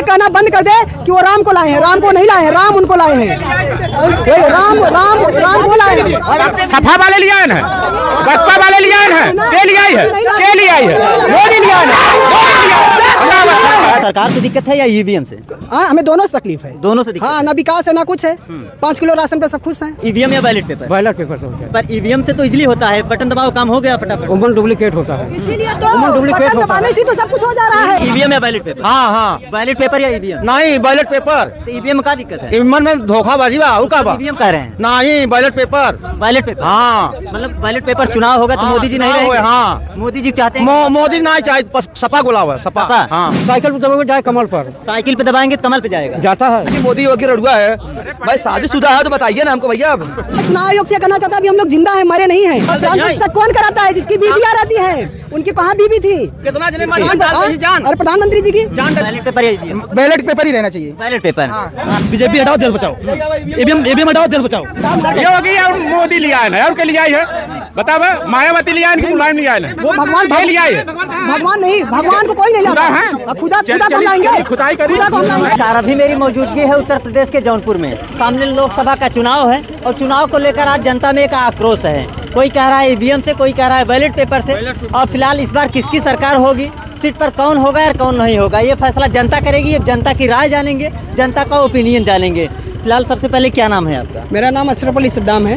कहना बंद कर दे कि वो राम को लाए हैं। राम को नहीं लाए हैं, राम उनको लाए हैं। राम राम राम को लाए हैं। सपा वाले ले आए हैं, बसपा वाले ले आए हैं, के लिए आई है, के लिए आई है, मोदी ले आए हैं। सरकार से दिक्कत है या ईवीएम से? हाँ, हमें दोनों से तकलीफ है। दोनों से दिक्कत। हाँ, ना विकास है ना कुछ है। 5 किलो राशन पे सब खुश हैं। ईवीएम या बैलेट पेपर? बैलेट पेपर से होता है। पर ईवीएम से तो इजीली होता है, बटन दबाओ काम हो गया फटाफट। उमन डुप्लीकेट होता है, इसीलिए तो बटन दबाने से तो सब कुछ हो जा रहा है। ईवीएम या बैलेट पेपर? हाँ हाँ, बैलेट पेपर या ईवीएम? नहीं बैलेट पेपर। ईवीएम में क्या दिक्कत है? ईवीएम में धोखाबाजी बा, का बा? ईवीएम कह रहे हैं नहीं बैलेट पेपर। Ballot paper? हाँ, मतलब बैलेट पेपर चुनाव होगा तो मोदी जी नहीं रहेंगे? हाँ, मोदी जी चाहते हैं मोदी नहीं चाहे, सपा गुला हुआ सपा। हाँ, साइकिल पे दबाओगे जाए कमल पर, साइकिल पे दबाएंगे तो कमल पे जाएगा। जाता है। मोदी योगी रड़ुआ है भाई, शादीशुदा है तो बताइए ना हमको भैया। चुनाव आयोग से कहना चाहता है अभी हम लोग जिंदा हैं, मरे नहीं हैं। तक कौन कराता है? जिसकी बीवियां रहती हैं, उनकी कहाँ बीवी थी? कितना जने और प्रधानमंत्री जी की बैलेट पेपर या ईवीएम? बैलेट पेपर ही रहना चाहिए। Ballot paper. बीजेपी हटाओ देश बचाओ, ईवीएम हटाओ देश बचाओ। योगी और मोदी ले आए हैं, और के लिए आई है बताओ? मायावती ले आए कि मुलायम ले आए? वो भगवान ले आए है। भगवान नहीं, भगवान को कोई नहीं लाता है। खुदा को लाएंगे, खुदाई करिए। अभी मेरी मौजूदगी है उत्तर प्रदेश के जौनपुर में। सामने लोकसभा का चुनाव है और चुनाव को लेकर आज जनता में एक आक्रोश है। कोई कह रहा है ईवीएम से, कोई कह रहा है बैलेट पेपर से। और फिलहाल इस बार किसकी सरकार होगी, सीट पर कौन होगा और कौन नहीं होगा, ये फैसला जनता करेगी। अब जनता की राय जानेंगे, जनता का ओपिनियन जानेंगे। फिलहाल सबसे पहले क्या नाम है आपका? मेरा नाम अशरफ अली सद्दाम है।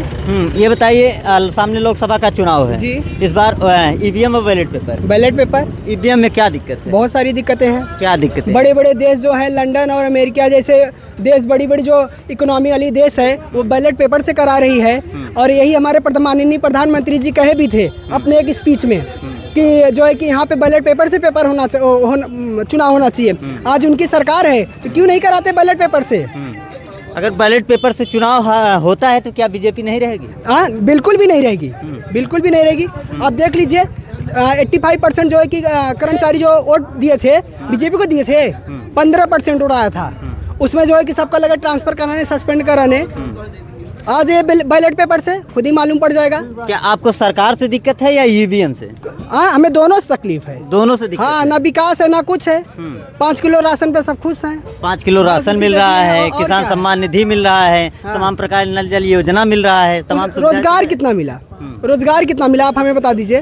ये बताइए, सामने लोकसभा का चुनाव है जी। इस बार ईवीएम और ballot paper? Ballot paper. EVM में क्या दिक्कत है? बहुत सारी दिक्कतें हैं। क्या दिक्कत है? बड़े बड़े देश जो है, लंदन और अमेरिका जैसे देश, बड़ी बड़ी जो इकोनॉमी वाली देश है, वो बैलेट पेपर से करा रही है। और यही हमारे माननीय प्रधानमंत्री जी कहे भी थे अपने एक स्पीच में कि जो है कि यहाँ पे बैलेट पेपर से पेपर चुनाव होना चाहिए। आज उनकी सरकार है तो क्यों नहीं कराते बैलेट पेपर से? अगर बैलेट पेपर से चुनाव होता है तो क्या बीजेपी नहीं रहेगी? हाँ, बिल्कुल भी नहीं रहेगी, बिल्कुल भी नहीं रहेगी। आप देख लीजिए 85% जो है कि कर्मचारी जो वोट दिए थे बीजेपी को दिए थे, 15% वोट आया था। उसमें जो है कि सबका लगा ट्रांसफर कराने, सस्पेंड कराने। आज ये बैलेट पेपर से खुद ही मालूम पड़ जाएगा। क्या आपको सरकार से दिक्कत है या ईवीएम से? हाँ, हमें दोनों से तकलीफ है। दोनों से दिक्कत? हाँ, ना विकास है ना कुछ है। 5 किलो राशन पे सब खुश हैं। 5 किलो राशन मिल रहा है, किसान सम्मान निधि मिल रहा है, तमाम प्रकार नल जल योजना मिल रहा है, तमाम रोजगार कितना मिला? रोजगार कितना मिला आप हमें बता दीजिए।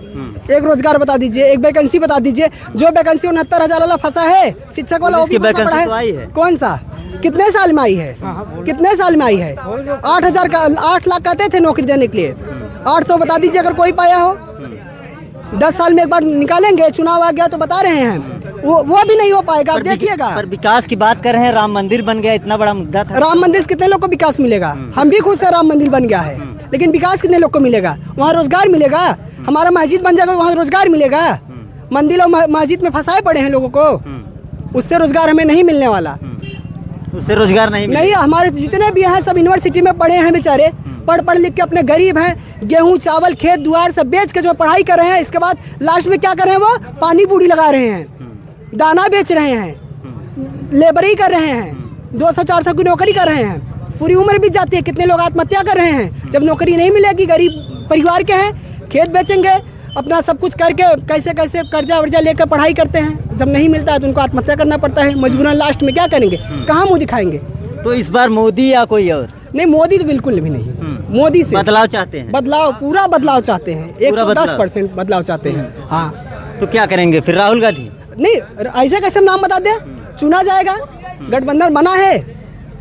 एक रोजगार बता दीजिए, एक वैकेंसी बता दीजिए। जो वैकेंसी 69,000 वाला फंसा है, शिक्षक वाला है। कौन सा? कितने साल में आई है? कितने साल में आई है? 8 लाख कहते थे नौकरी देने के लिए। 800 बता दीजिए अगर कोई पाया हो। 10 साल में एक बार निकालेंगे, चुनाव आ गया तो बता रहे हैं वो भी नहीं हो पाएगा। आप देखिएगा। पर विकास की बात कर रहे हैं, राम मंदिर बन गया, इतना बड़ा मुद्दा था। राम मंदिर से कितने लोग को विकास मिलेगा? हम भी खुश है राम मंदिर बन गया है, लेकिन विकास कितने लोग को मिलेगा? वहाँ रोजगार मिलेगा? हमारा मस्जिद बन जाएगा, वहाँ रोजगार मिलेगा? मंदिर और मस्जिद में फंसाए पड़े हैं लोगों को, उससे रोजगार हमें नहीं मिलने वाला। उससे रोजगार नहीं। हमारे जितने भी हैं सब यूनिवर्सिटी में पढ़े हैं बेचारे, पढ़ लिख के अपने गरीब हैं, गेहूं चावल खेत दुआर सब बेच के जो पढ़ाई कर रहे हैं, इसके बाद लास्ट में क्या कर रहे हैं? वो पानी पूरी लगा रहे हैं, दाना बेच रहे हैं, लेबरी कर रहे हैं, 200-400 की नौकरी कर रहे हैं। पूरी उम्र बीत जाती है। कितने लोग आत्महत्या कर रहे हैं जब नौकरी नहीं मिलेगी। गरीब परिवार के हैं, खेत बेचेंगे, अपना सब कुछ करके कैसे कैसे कर्जा वर्जा लेकर पढ़ाई करते हैं। जब नहीं मिलता है तो उनको आत्महत्या करना पड़ता है मजबूरन। लास्ट में क्या करेंगे? कहाँ मुँह दिखाएंगे? तो इस बार मोदी या कोई और? नहीं, मोदी तो बिल्कुल भी नहीं। मोदी से बदलाव चाहते हैं? बदलाव, पूरा बदलाव चाहते हैं। 110% बदलाव चाहते हैं। हाँ, तो क्या करेंगे फिर? राहुल गांधी? नहीं, ऐसे कैसे नाम बता दे? चुना जाएगा, गठबंधन बना है।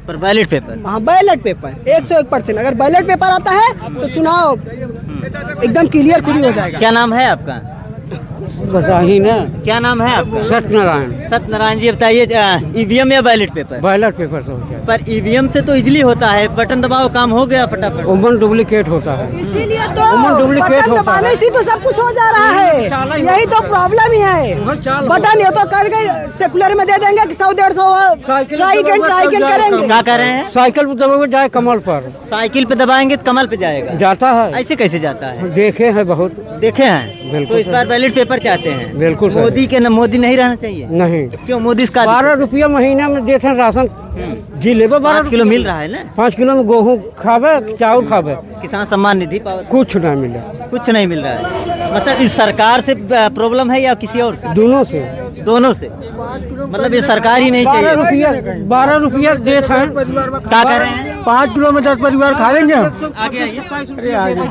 पर बैलेट पेपर? हाँ, बैलेट पेपर 101%। अगर बैलेट पेपर आता है तो चुनाव एकदम क्लियर खुद ही हो जाएगा। क्या नाम है आपका? बता ही ना। क्या नाम है आपका? सत्यनारायण। सत्यनारायण जी, बताइए ईवीएम या बैलेट पेपर? बैलेट पेपर से होता है। पर ईवीएम से तो इजीली होता है, बटन दबाओ काम हो गया फटाफट। उमन डुप्लीकेट होता है, इसीलिए तो बटन दबाने से तो सब कुछ हो जा रहा है। यही तो प्रॉब्लम ही है। बटन ये तो करके सेकुलर में दे देंगे कि 100-150 ट्राई करेंगे। क्या कर रहे हैं? साइकिल पे दबाओगे जाए कमल पर, साइकिल पे दबाएंगे तो कमल पे जाएगा? जाता है। ऐसे कैसे जाता है? देखे हैं, बहुत देखे हैं। बिल्कुल। तो इस बार बैलेट पेपर चाहते हैं? बिल्कुल। मोदी नहीं रहना चाहिए? नहीं। क्यों? मोदी इसका 12 रुपया महीने में देते हैं राशन। जी लेबे 5 किलो मिल रहा है ना? 5 किलो में गेहूँ खावे, चावल खावे। किसान सम्मान निधि पावे? कुछ नहीं मिले। कुछ नहीं मिल रहा है। मतलब इस सरकार से प्रॉब्लम है या किसी और से? दोनों से। दोनों से, मतलब ये सरकार ही नहीं चाहिए। 12 रुपया देते हैं। क्या कर रहे हैं? 5 किलो में 10 परिवार खा लेंगे हम। आगे आइए।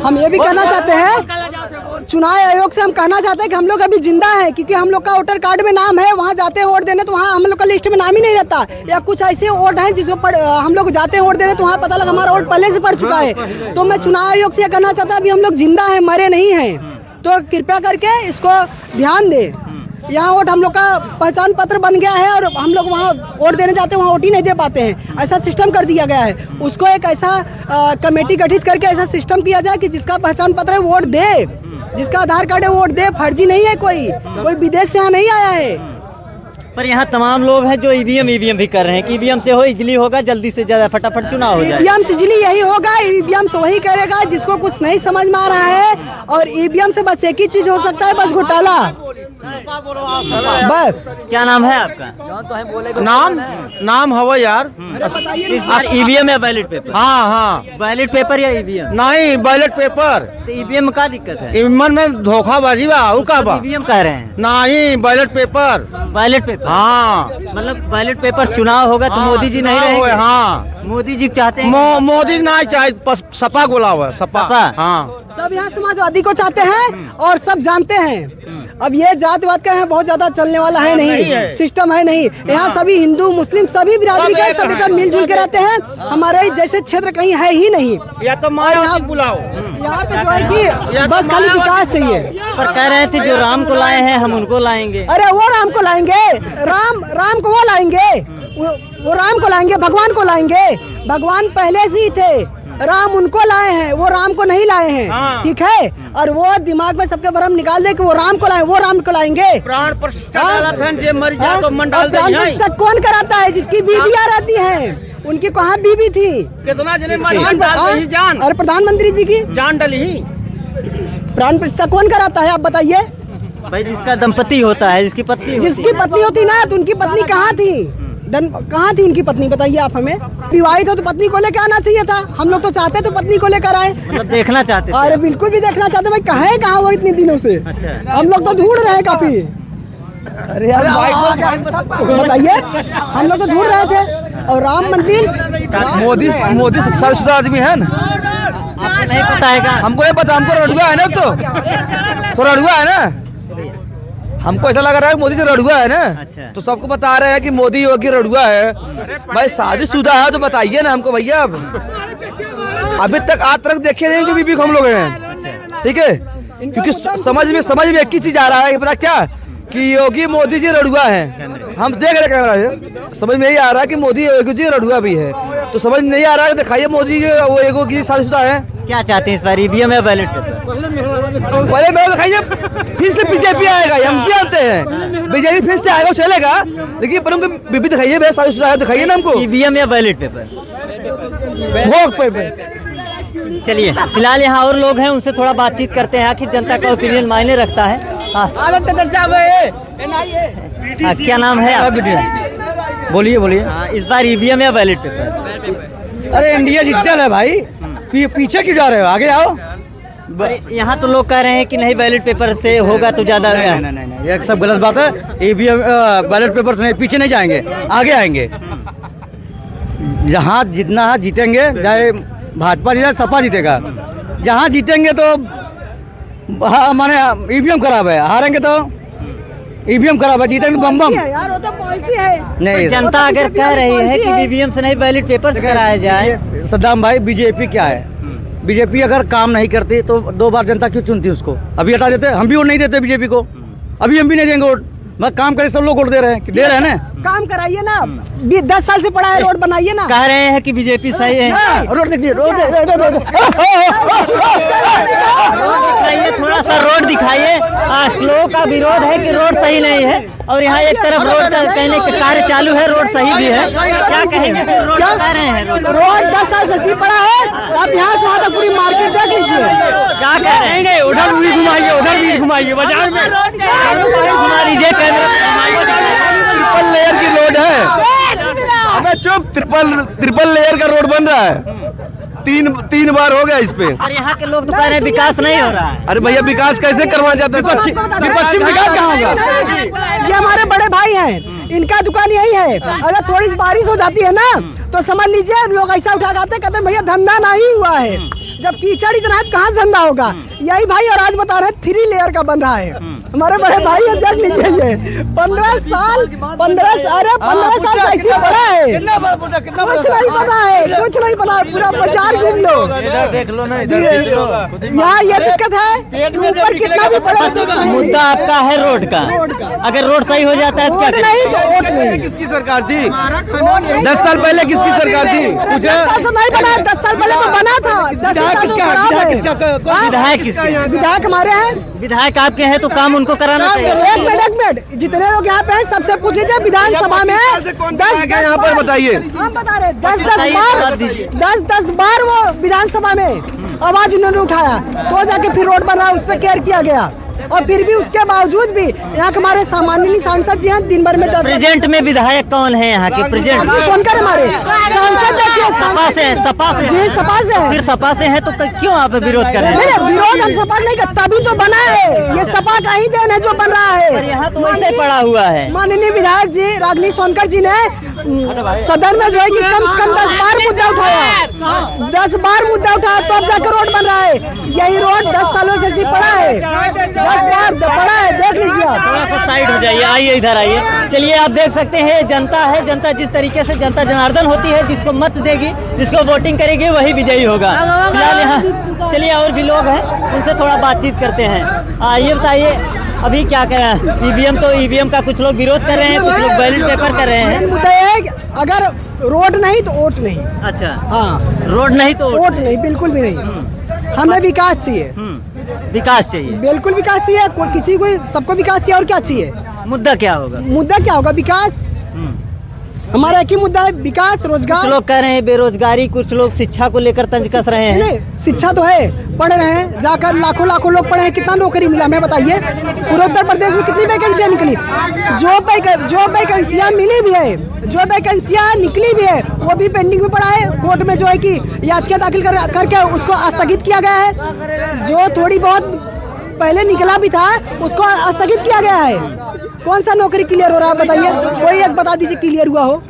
हम ये भी कहना चाहते हैं, चुनाव आयोग से हम कहना चाहते हैं कि हम लोग अभी जिंदा हैं, क्योंकि हम लोग का वोटर कार्ड में नाम है, वहाँ जाते हैं वोट देने तो वहाँ हम लोग का लिस्ट में नाम ही नहीं रहता, या कुछ ऐसे वोट हैं जिसको हम लोग जाते हैं वोट देने तो वहाँ पता लगा हमारा वोट पहले से पड़ चुका है। तो मैं चुनाव आयोग से कहना चाहता हूँ अभी हम लोग जिंदा हैं, मरे नहीं हैं, तो कृपया करके इसको ध्यान दे। यहाँ वोट हम लोग का पहचान पत्र बन गया है और हम लोग वहाँ वोट देने जाते हैं, वहाँ वोट ही नहीं दे पाते हैं, ऐसा सिस्टम कर दिया गया है। उसको एक ऐसा कमेटी गठित करके ऐसा सिस्टम किया जाए कि जिसका पहचान पत्र है वोट दे, जिसका आधार कार्ड है वोट दे, फर्जी नहीं है, कोई विदेश से यहाँ नहीं आया है। पर यहाँ तमाम लोग हैं जो ईवीएम भी कर रहे हैं कि ईवीएम से हो इजली होगा, जल्दी से ज्यादा फटाफट चुनाव हो जाए। ईवीएम से इजली यही होगा, ईवीएम से वही करेगा जिसको कुछ नहीं समझ में आ रहा है, और ईवीएम से बस एक ही चीज हो सकता है, बस घोटाला। बस। क्या नाम है आपका? नाम हवा यार। ईवीएम या बैलेट पेपर? हाँ, बैलेट पेपर या ईवीएम? नहीं बैलेट पेपर। तो ईवीएम का दिक्कत है? ईवीएम में धोखाबाजी बा, ईवीएम कह रहे हैं? नहीं बैलेट पेपर। Ballot paper? हाँ, मतलब बैलेट पेपर चुनाव होगा तो मोदी जी नहीं रहेंगे? हाँ, मोदी जी चाहते हैं? मोदी नहीं चाहे, सपा गोला हुआ सपा। हाँ, सब यहाँ समाजवादी को चाहते हैं और सब जानते हैं। अब ये जातिवाद का यहाँ बहुत ज्यादा चलने वाला है नहीं, सिस्टम है नहीं। यहाँ सभी हिंदू मुस्लिम सभी बिरादरी के सभी सब मिलजुल के रहते हैं, हमारे जैसे क्षेत्र कहीं है ही नहीं। या तो यहाँ बुलाओ, यहाँ पे जो है कि बस खाली विकास चाहिए। पर कह रहे थे जो राम को लाए हैं हम उनको लाएंगे। अरे वो राम को लाएंगे, राम को वो लाएंगे, वो राम को लाएंगे, भगवान को लाएंगे। भगवान पहले से ही थे, राम उनको लाए हैं, वो राम को नहीं लाए हैं। ठीक है, और वो दिमाग में सबके भ्रम निकाल दे कि वो राम को लाए, वो राम को लाएंगे। प्राण प्रतिष्ठा तो मन डाल प्राण प्रतिष्ठा कौन कराता है? जिसकी बीवियां रहती हैं, उनकी कहाँ बीवी थी? कितना जने जान, और प्रधानमंत्री जी की जान डली ही। प्राण प्रतिष्ठा कौन कराता है आप बताइए? भाई जिसका दंपति होता है, जिसकी पत्नी होती ना, तो उनकी पत्नी कहाँ थी? कहाँ थी उनकी पत्नी बताइए आप हमें। विवाहित हो तो पत्नी को लेकर आना चाहिए था, हम लोग तो चाहते तो पत्नी को लेकर आए, मतलब देखना चाहते थे। अरे बिल्कुल भी देखना चाहते भाई, कहाँ वो इतने दिनों से। अच्छा। हम लोग तो ढूंढ रहे हैं काफी। अरे यार बताइए, हम लोग तो ढूंढ रहे थे। और राम मंदिर, मोदी शादीशुदा आदमी है ना, आपको नहीं पता है? हमको ये पता, हमको रड़ुआ है ना, तो रड़ुआ है ना, हमको ऐसा लग रहा है मोदी से रड़ुआ है ना। अच्छा। तो सबको बता रहे हैं कि मोदी योगी रड़ुआ है। भाई शादीशुदा है तो बताइए ना हमको भैया। अब अभी तक आज तक देखे नहीं कि बीबी हम लोग हैं, ठीक है, क्योंकि समझ में एक ही चीज आ रहा है कि पता क्या, कि योगी मोदी जी रड़ुआ है। हम देख रहे कैमरा से, समझ में यही आ रहा है कि मोदी योगी जी रड़ुआ भी है, तो समझ में नहीं आ रहा है। दिखाइए मोदी जी वो योगी शादीशुदा है। क्या चाहते हैं इस बार, ईवीएम या बैलेट पेपर? पहले मेरे को दिखाइए, फिर से बीजेपी आएगा, हम जानते हैं बीजेपी फिर से आएगा, चलेगा, लेकिन पर उनको बीबी दिखाइए, भैया शादीशुदा है, दिखाइए ना हमको। ईवीएम या बैलेट पेपर? वोट पे। चलिए फिलहाल यहाँ और लोग हैं, उनसे थोड़ा बातचीत करते हैं, आखिर जनता का ओपिनियन मायने रखता है। क्या नाम है आपका? बोलिए। इस बार ईवीएम या बैलेट पेपर? अरे इंडिया जीत है भाई, पीछे क्यों जा रहे हो, आगे आओ। यहाँ तो लोग कह रहे हैं कि नहीं बैलेट पेपर से होगा तो ज्यादा। नहीं, ये सब गलत बात है। ईवीएम बैलेट पेपर से पीछे नहीं जाएंगे, आगे आएंगे। जहाँ जितना जीतेंगे, चाहे भाजपा जीते सपा जीतेगा, जहाँ जीतेंगे तो माने ईवीएम खराब है, हारेंगे तो ईवीएम खराब है, जीतेंगे बम बम यार, वो तो पॉलिसी है। नहीं, जनता अगर कह रही है कि ईवीएम से नहीं बैलेट पेपर से कराया जाए। सद्दाम भाई, बीजेपी क्या है? बीजेपी अगर काम नहीं करती तो 2 बार जनता क्यों चुनती उसको? अभी हटा देते, हम भी वोट नहीं देते बीजेपी को, अभी हम भी नहीं देंगे वोट। मैं काम करे, सब लोग वोट दे रहे हैं, दे रहे हैं ना। काम कराइए ना, 10 साल से पड़ा है, रोड बनाइए ना। कह रहे हैं कि बीजेपी सही है। रोड देखिए, रोड दिखाइए, थोड़ा सा रोड दिखाइए। लोगों का विरोध है कि रोड सही नहीं है, और यहाँ एक तरफ रोड का कहने का कार्य चालू है, रोड सही भी है। क्या कहेंगे? रोड कह रहे हैं रोड 10 साल से ऐसी पड़ा है, आप यहाँ से वहाँ तक पूरी मार्केट देख लीजिए। क्या कह रहे हैं? उधर भी घुमाइए बाजार में, घुमा लीजिए कैमरा। ट्रिपल लेयर की रोड है। अबे चुप, ट्रिपल लेयर का रोड बन रहा है। तीन बार हो गया इस पे। और यहाँ के लोग तो कह रहे हैं विकास नहीं हो रहा है। अरे भैया विकास कैसे करवाना चाहते हैं? पश्चिम विकास कहाँ होगा? ये हमारे बड़े भाई हैं, इनका दुकान यही है। अगर थोड़ी सी बारिश हो जाती है ना तो समझ लीजिए लोग ऐसा उठा खाते, कहते हैं भैया धंधा नहीं हुआ है। जब कीचड़ इतना है तो कहाँ धंधा होगा? यही भाई और आज बता रहे हैं 3 लेयर का बन रहा है। हमारे बड़े भाई है, देख लीजिए ये 15 साल से ऐसे ही पड़ा है, कुछ नहीं पता है, कुछ नहीं पता है। पूरा बाजार घूम लो, देख लो ना, यहाँ ये दिक्कत है कि ऊपर कितना भी बड़ा। मुद्दा आपका है रोड का। अगर रोड सही हो जाता है तो क्या नहीं तो वोट नहीं। किसकी सरकार थी? 10 साल पहले किसकी सरकार थी? 10 साल से नहीं बना, 10 साल पहले तो बना था। 10 साल से खराब है। विधायक किसके? विधायक हमारे हैं। विधायक आपके हैं तो काम उनको कराना चाहिए। एक मिनट, जितने लोग यहाँ पे हैं सबसे पूछ लीजिए विधानसभा में 10 यहाँ पर बताइए। हम बता रहे 10 बार वो विधानसभा में आवाज उन्होंने उठाया तो जाके फिर रोड बना, उस पर केयर किया गया। और फिर भी उसके बावजूद भी यहाँ के हमारे सामान्य सांसद जी हैं, दिन भर में 10। प्रेजेंट में विधायक कौन है यहाँ के? प्रेजेंट सोनकर हमारे सांसद देखिए, सपा से है। सपा से जी सपा से है। फिर सपा से है तो क्यों आप विरोध कर रहे हैं? नहीं विरोध हम सपा नहीं कर, तभी तो बना है। ये सपा का ही देन है जो बन रहा है। यहाँ तो वैसे पड़ा हुआ है। माननीय विधायक जी रागनी सोनकर जी ने सदन में जो है कि कम से कम 10 बार मुद्दा उठाया, 10 बार मुद्दा उठाया तो अब जाकर रोड बन रहा है। यही रोड 10 सालों से ऐसी पड़ा है, 10 बार पड़ा है, देख लीजिए आप। थोड़ा सा साइड हो जाइए, आइए इधर आइए। चलिए आप देख सकते हैं जनता है, जनता जिस तरीके से जनता जनार्दन होती है, जिसको मत देगी, जिसको वोटिंग करेगी वही विजयी होगा। फिलहाल यहाँ चलिए और भी लोग हैं, उनसे थोड़ा बातचीत करते हैं। ये बताइए अभी क्या कर रहे हैं? ईवीएम का कुछ लोग विरोध कर रहे हैं, कुछ लोग बैलेट पेपर कर रहे हैं। मुद्दा है कि अगर रोड नहीं तो वोट नहीं। अच्छा हाँ, रोड नहीं तो वोट नहीं, बिल्कुल भी नहीं। हमें विकास चाहिए, विकास चाहिए, बिल्कुल विकास चाहिए। कोई किसी को सबको विकास चाहिए। और क्या चाहिए? मुद्दा क्या होगा? मुद्दा क्या होगा? विकास। हमारा एक ही मुद्दा है, विकास, रोजगार। कुछ लोग कह रहे हैं बेरोजगारी, कुछ लोग शिक्षा को लेकर तंज कस रहे हैं। नहीं, शिक्षा तो है, पढ़ रहे हैं, जाकर लाखों लोग पढ़े हैं। कितना नौकरी मिला हमें बताइए? पूरे उत्तर प्रदेश में कितनी वैकेंसियां निकली? जो वैकेंसियां मिली भी है, जो वैकेंसियां निकली भी है, वो भी पेंडिंग में पड़ा है। कोर्ट में जो है कि याचिका दाखिल करके उसको स्थगित किया गया है। जो थोड़ी बहुत पहले निकला भी था उसको स्थगित किया गया है। कौन सा नौकरी क्लियर हो रहा है बताइए? कोई एक बता दीजिए क्लियर हुआ हो।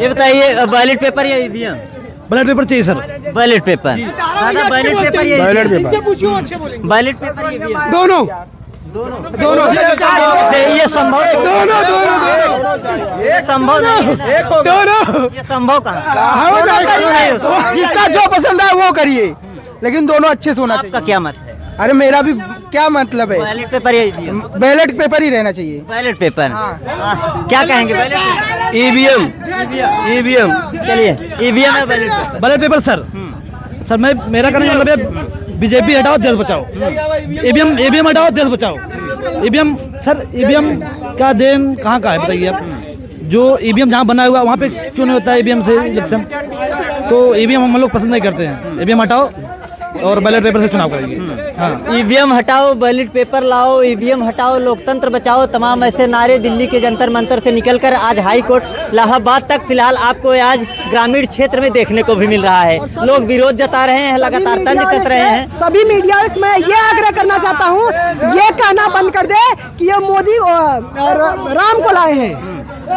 ये बताइए बैलेट पेपर या ईवीएम? बैलेट पेपर चाहिए sir. Ballot paper, ballot paper या ballot paper, ballot paper EVM, दोनों ये संभव, ये संभव नहीं, ये संभव कहाँ? जिसका जो पसंद है वो करिए, लेकिन दोनों अच्छे से होना चाहिए। आपका क्या मत है? अरे मेरा भी क्या मतलब है? बैलेट पेपर या ईवीएम? बैलेट पेपर ही रहना चाहिए। बैलेट पेपर, क्या कहेंगे? Ballot EVM. चलिए ईवीएम है ballot paper? Ballot paper sir. Sir मेरा कहने का मतलब है बीजेपी हटाओ देश बचाओ, ईवीएम हटाओ देश बचाओ। ईवीएम सर, ईवीएम का देन कहाँ का है बताइए आप? जो ईवीएम जहाँ बना हुआ वहाँ पे क्यों नहीं होता है ईवीएम से इलेक्शन? तो ईवीएम हम लोग पसंद नहीं करते हैं। ईवीएम हटाओ और बैलेट पेपर से चुनाव करेंगे। हाँ, ईवीएम हटाओ, बैलेट पेपर लाओ, ईवीएम हटाओ, लोकतंत्र बचाओ, तमाम ऐसे नारे दिल्ली के जंतर मंतर से निकलकर आज हाई कोर्ट इलाहाबाद तक फिलहाल आपको आज ग्रामीण क्षेत्र में देखने को भी मिल रहा है। लोग विरोध जता रहे हैं, लगातार तंज कस रहे हैं। सभी मीडिया में ये आग्रह करना चाहता हूँ, ये कहना बंद कर दे कि ये मोदी राम को लाए हैं।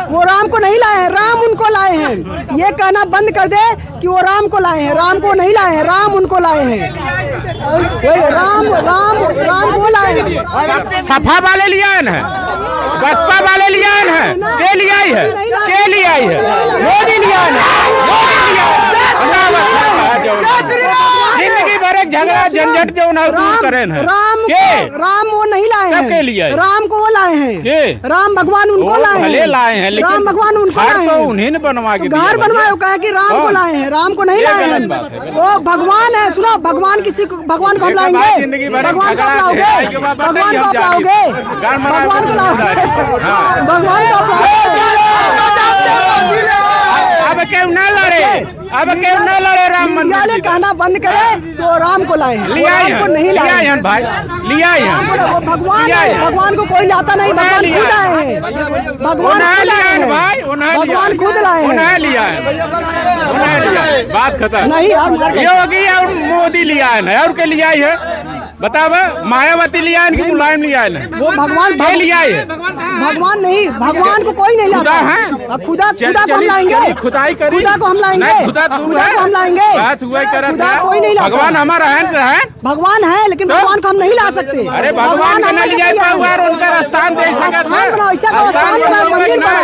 वो राम को नहीं लाए हैं, राम उनको लाए हैं। ये कहना बंद कर दे कि वो राम को लाए हैं, राम को नहीं लाए हैं, राम उनको लाए हैं। राम वो लाए हैं। सपा वाले लिए आए हैं, बसपा वाले लिए आए हैं, के लिए आई है, के लिए आई है, मोदी लिए आए हैं। जिंदगी भर एक झगड़ा झंझट जो ना दूर करें हैं। राम वो नहीं लाए हैं, राम को वो लाए हैं। राम भगवान उनको लाए हैं, लेकिन राम भगवान उनको लाए हैं। तो उन्हीं ने बनवा के घर बनवाए कहा कि राम को लाए हैं, राम को नहीं लाए हैं। वो भगवान है। सुनो, भगवान किसी को, भगवान को हम लाएंगे? भगवान को आप लाओगे? भगवान को आप लाओगे? भगवान को लाओगे? भगवान को आप लाओगे? अब क्यों ना लड़े, अब क्यों ना लड़े राम मीडिया वाले कहना बंद करे तो राम को लाए हैं, राम को नहीं लाए हैं भाई, लिया है वो भगवान है, भगवान को कोई लाता नहीं, भगवान खुद आए हैं, भगवान भाई, भगवान खुद लाए हैं, उन्हें लिया है, बात खत्म नहीं योगी और मोदी लिया है और के लिया है बताओ, मायावती लिया है कि मुलायम लिया है? वो भगवान लिया है, भगवान नहीं, भगवान को कोई नहीं लाता है, खुदा को हम लाएंगे, खुदाई करी, खुदा को हम लाएंगे, खुदा को हम लाएंगे, खुदा कोई नहीं लाता, भगवान हमारा है, भगवान है लेकिन भगवान को हम नहीं ला सकते। अरे भगवान का नहीं लिया उनका स्थान दे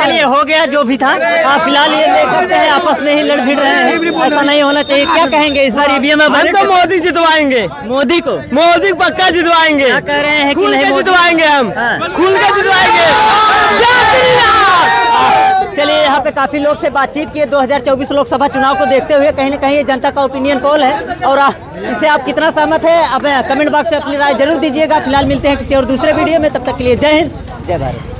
चलिए हो गया जो भी था, फिलहाल ये देख सकते हैं आपस में ही लड़ भिड़ रहे हैं, ऐसा नहीं होना चाहिए। क्या कहेंगे इस बार ईवीएम में? तो मोदी जितवाएंगे, मोदी को पक्का जितवाएंगे। क्या कह रहे हैं कि नहीं जितवाएंगे, हम खुल के जितवाएंगे। चलिए यहाँ पे काफी लोग थे, बातचीत किए 2024 लोकसभा चुनाव को देखते हुए। कहीं न कहीं ये जनता का ओपिनियन पोल है और इससे आप कितना सहमत है अब कमेंट बॉक्स में अपनी राय जरूर दीजिएगा। फिलहाल मिलते हैं किसी और दूसरे वीडियो में, तब तक के लिए जय हिंद, जय भारत।